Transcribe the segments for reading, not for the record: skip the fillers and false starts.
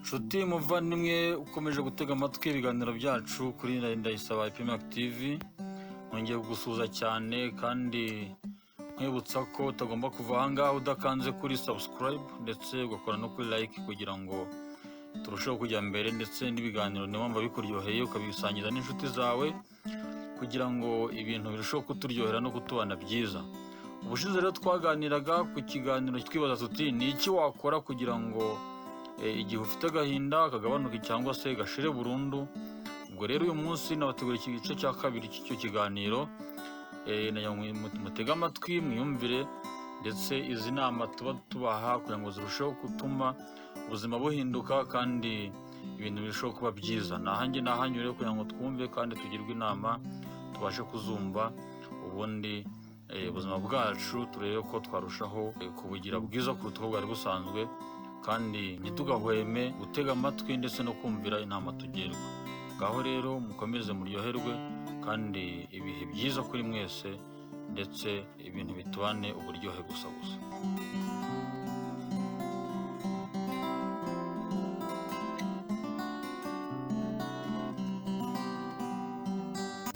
Nshuti muvandimwe ukomeje gutega amatwi ibiganiro byacu kuri Ndayisaba Epimake TV, nongeye kugusuhuza cyane kandi nkwibutsa ko utagomba kuva aha ngaha udakanze kuri subscribe ndetse ugakora no kuri like kugira ngo turusheho kujya mbere, ndetse n'ibiganiro niyo mpamvu bikuryoheye ukabisangiza n'inshuti zawe kugira ngo ibintu birusheho kuturyohera no kutubana byiza. Ubushize rero twaganiraga ku kiganiro twibaza tuti ni iki wakora kugira ngo igihe ufite agahinda kagabanuke cyangwa se gashire burundu. Ubwo rero uyu munsi nabategura iki gice cya kabiri cy'icyo kiganiro, mutega amatwi mwiyumvire, ndetse izi nama tuba tubaha kugira ngo zirusheho gutuma ubuzima buhinduka kandi ibintu birushaho kuba byiza. Nahanyu rero kugira ngo twumve kandi tugirwe inama tubashe kuzumva, ubundi ubuzima bwacu turebe ko twarushaho kubugira bwiza kuruta uko bwari busanzwe, kandi ntitugahweme gutega amatwi ndetse no kumvira inama tugirwa. Ngaho rero mukomeze muryoherwe kandi ibihe byiza kuri mwese, ndetse ibintu bitubane uburyohe gusa.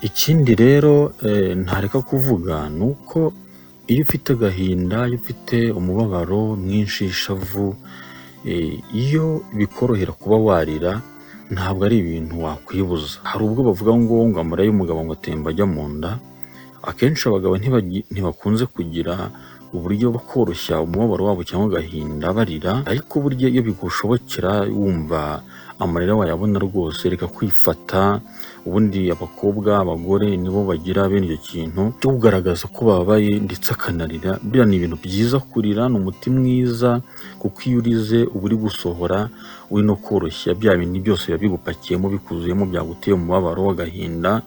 Ikindi rero ntareka kuvuga ni uko iyo ufite agahinda, iyo ufite umubabaro mwinshi, ishavu, iyo bikorohera kuba warira, ntabwo ari ibintu wakwibuza. Hari ubwo bavuga ngo amarira y'umugabo ngo atemba ajya mu nda. Akenshi abagabo ntibakunze kugira uburyo bwo koroshya umubabaro wabo cyangwa agahinda barira, ariko burya iyo bigushobokera wumva amarira wayabona rwose, reka kwifata. Ubundi abakobwa, abagore nibo bagira bene icyo kintu cyo kugaragaza ko bababaye ndetse akanarira. Biriya ni ibintu byiza, kurira ni umuti mwiza, kuko iyo urize uba uri gusohora, uri no koroshya bya bintu byose biba bigupakiyemo, bikuzuyemo, byaguteye umubabaro w'agahinda.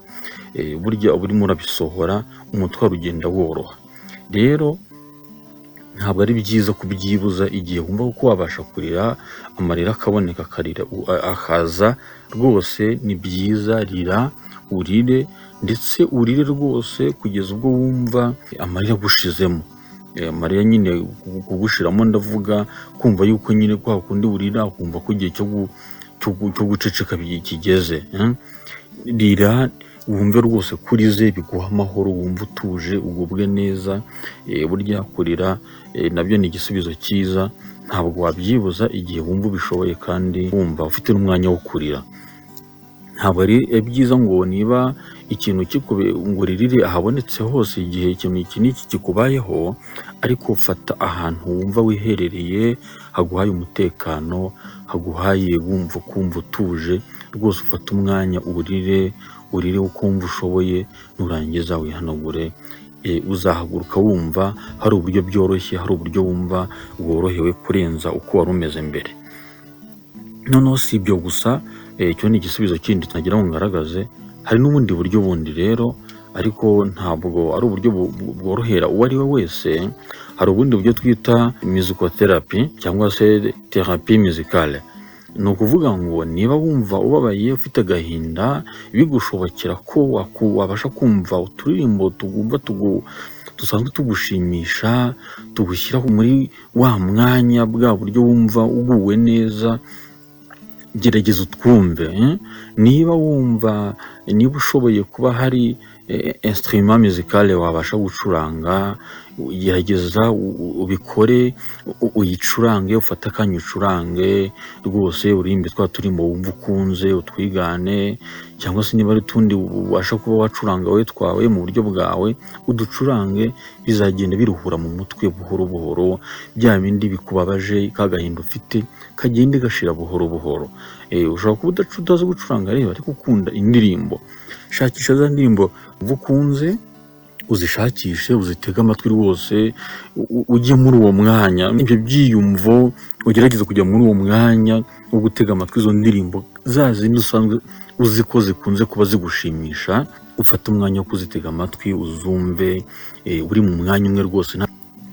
Burya uba urimo urabisohora, umutwaro ugenda woroha. Rero ntabwo ari byiza kubyibuza. Igihe wumva ko wabasha kurira, amarira akaboneka, akarira akaza rwose, ni byiza. Rira, urire, ndetse urire rwose kugeza ubwo wumva amarira agushizemo. Amarira nyine kugushiramo, ndavuga kumva yuko nyine kwa kundi urira ukumva ko igihe cyo guceceka kigeze. Rira, wumve rwose kurize, biguha amahoro, wumva utuje, ugubwe neza. Burya kurira nabyo ni igisubizo cyiza, ntabwo wabyibuza igihe wumva ubishoboye kandi wumva ufite n'umwanya wo kurira. Ntabwo ari byiza ngo niba ikintu ngo uririre ahabonetse hose igihe ikintu iki n'iki kikubayeho, ariko ufata ahantu wumva wiherereye, haguhaye umutekano, haguhaye wumva ukumva utuje rwose. Ufata umwanya urire uko wumva ushoboye, nurangiza wihanagure. Uzahaguruka wumva hari uburyo byoroshye, hari uburyo wumva worohewe kurenza uko wari umeze mbere. Noneho si ibyo gusa, icyo ni igisubizo kindi tunagira ngo ngaragaze. Hari n'ubundi buryo bundi rero, ariko ntabwo ari uburyo bworohera uwo ari we wese. Hari ubundi buryo twita musicotherapy cyangwa se therapie musicale. Ni ukuvuga ngo niba wumva ubabaye, ufite agahinda, bigushobokera ko wabasha kumva uturirimbo dusanzwe tugushimisha, tugushyira muri wa mwanya, bwa buryo wumva uguwe neza, gerageza utwumve. Niba ushoboye kuba hari instrument musicale wabasha gucuranga, gerageza ubikore, uyicurange, ufate akanya ucurange rwose, uririmbe twa turimbo wumva ukunze, utwigane. Cyangwa se niba ari utundi ubasha kuba wacuranga wowe twawe mu buryo bwawe, uducurange, bizagenda biruhura mu mutwe buhoro buhoro. Bya bindi bikubabaje, kagahinda ufite kagende gashira buhoro buhoro. Ushobora kuba utazi gucuranga rero, ariko ukunda indirimbo, shakisha za ndirimbo ukunze, uzishakishe, uzitege amatwi rwose, ujye muri uwo mwanya. Ibyo byiyumvo ugerageza kujya muri uwo mwanya wo gutega amatwi izo ndirimbo, za zindi usanzwe uzi ko zikunze kuba zigushimisha. Ufate umwanya wo kuzitega amatwi, uzumve, uri mu mwanya umwe rwose,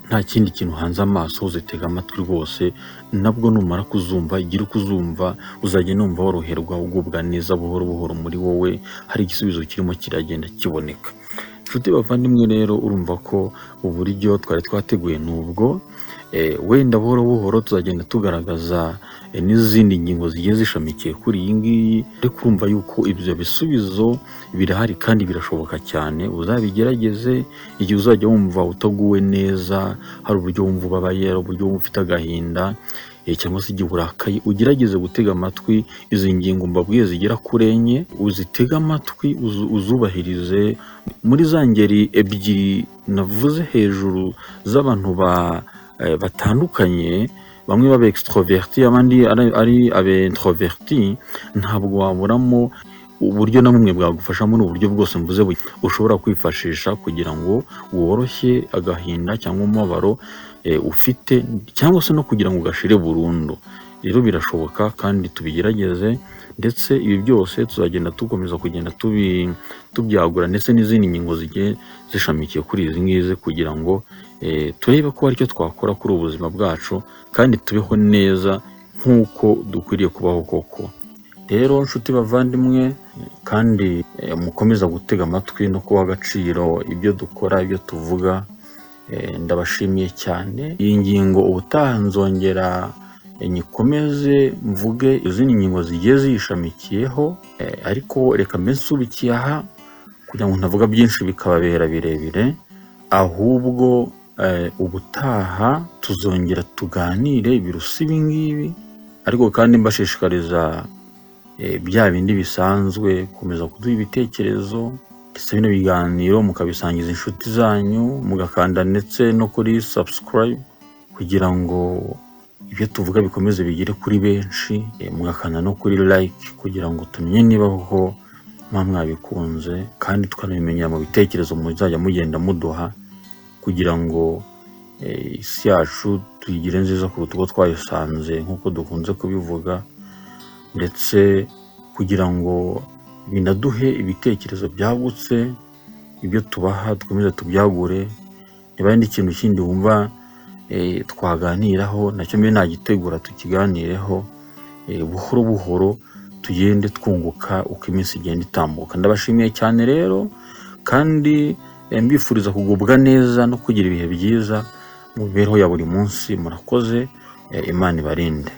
nta kindi kintu hanze amaso, uzitega amatwi rwose. Nabwo numara kuzumva, igira uko uzumva, uzajya numva woroherwa, ugubwa neza buhoro buhoro muri wowe. Hari igisubizo kirimo kiragenda kiboneka. Nshuti bavandimwe rero, urumva ko uburyo twari twateguye n'ubwo wenda buhoro buhoro tuzagenda tugaragaza n'izindi ngingo zigiye zishamikiye kuri iyi ngiyi, ariko urumva yuko ibyo bisubizo birahari kandi birashoboka cyane. Uzabigerageze igihe uzajya wumva utaguwe neza, hari uburyo wumva ubabaye, hari uburyo wumva ufite agahinda, cyangwa se igihe urakaye, ugerageze gutega amatwi izi ngingo mbabwiye zigera kuri enye, uzitege amatwi uzubahirize. Muri za ngeri ebyiri navuze hejuru z'abantu batandukanye, bamwe baba extroverti abandi ari abe introverti, ntabwo waburamo uburyo na bumwe bwagufasha muri uburyo bwose mvuze ushobora kwifashisha kugira ngo woroshye agahinda cyangwa umubabaro ufite, cyangwa se no kugira ngo ugashire burundu. Rero birashoboka kandi tubigerageze, ndetse ibi byose tuzagenda dukomeza kugenda tubyagura, ndetse n'izindi ngingo zigiye zishamikiye kuri izi ngizi, kugira ngo turebe ko hari icyo twakora kuri ubuzima bwacu kandi tubeho neza nk'uko dukwiriye kubaho koko. Rero nshuti bavandimwe, kandi mukomeza gutega amatwi no kuha agaciro ibyo dukora, ibyo tuvuga, ndabashimiye cyane. Iyi ngingo ubutaha nzongera nyikomeze mvuge izindi ngingo zigiye ziyishamikiyeho, ariko reka mbe nsubikiye aha kugira ngo ntavuga byinshi bikababera birebire, ahubwo ubutaha tuzongera tuganire birusa ibi ngibi, ariko kandi mbashishikariza bya bindi bisanzwe gukomeza kuduha ibitekerezo, ndetse bino biganiro mukabisangiza inshuti zanyu, mugakanda ndetse no kuri subscribe kugira ngo ibyo tuvuga bikomeze bigere kuri benshi, mugakanda no kuri like kugira ngo tumenye niba koko mwabikunze, kandi tukanabimenya mu bitekerezo muzajya mugenda muduha, kugira ngo isi yacu tuyigire nziza kuruta uko twayisanze nk'uko dukunze kubivuga, ndetse kugira ngo binaduhe ibitekerezo byagutse, ibyo tubaha dukomeze tubyagure. Niba hari ikintu kindi wumva twaganiraho nacyo mbe nagitegura tukiganireho, buhoro buhoro tugende twunguka uko iminsi igenda itambuka. Ndabashimiye cyane rero, kandi mbifuriza kugubwa neza no kugira ibihe byiza mu mibereho ya buri munsi. Murakoze, Imana ibarinde.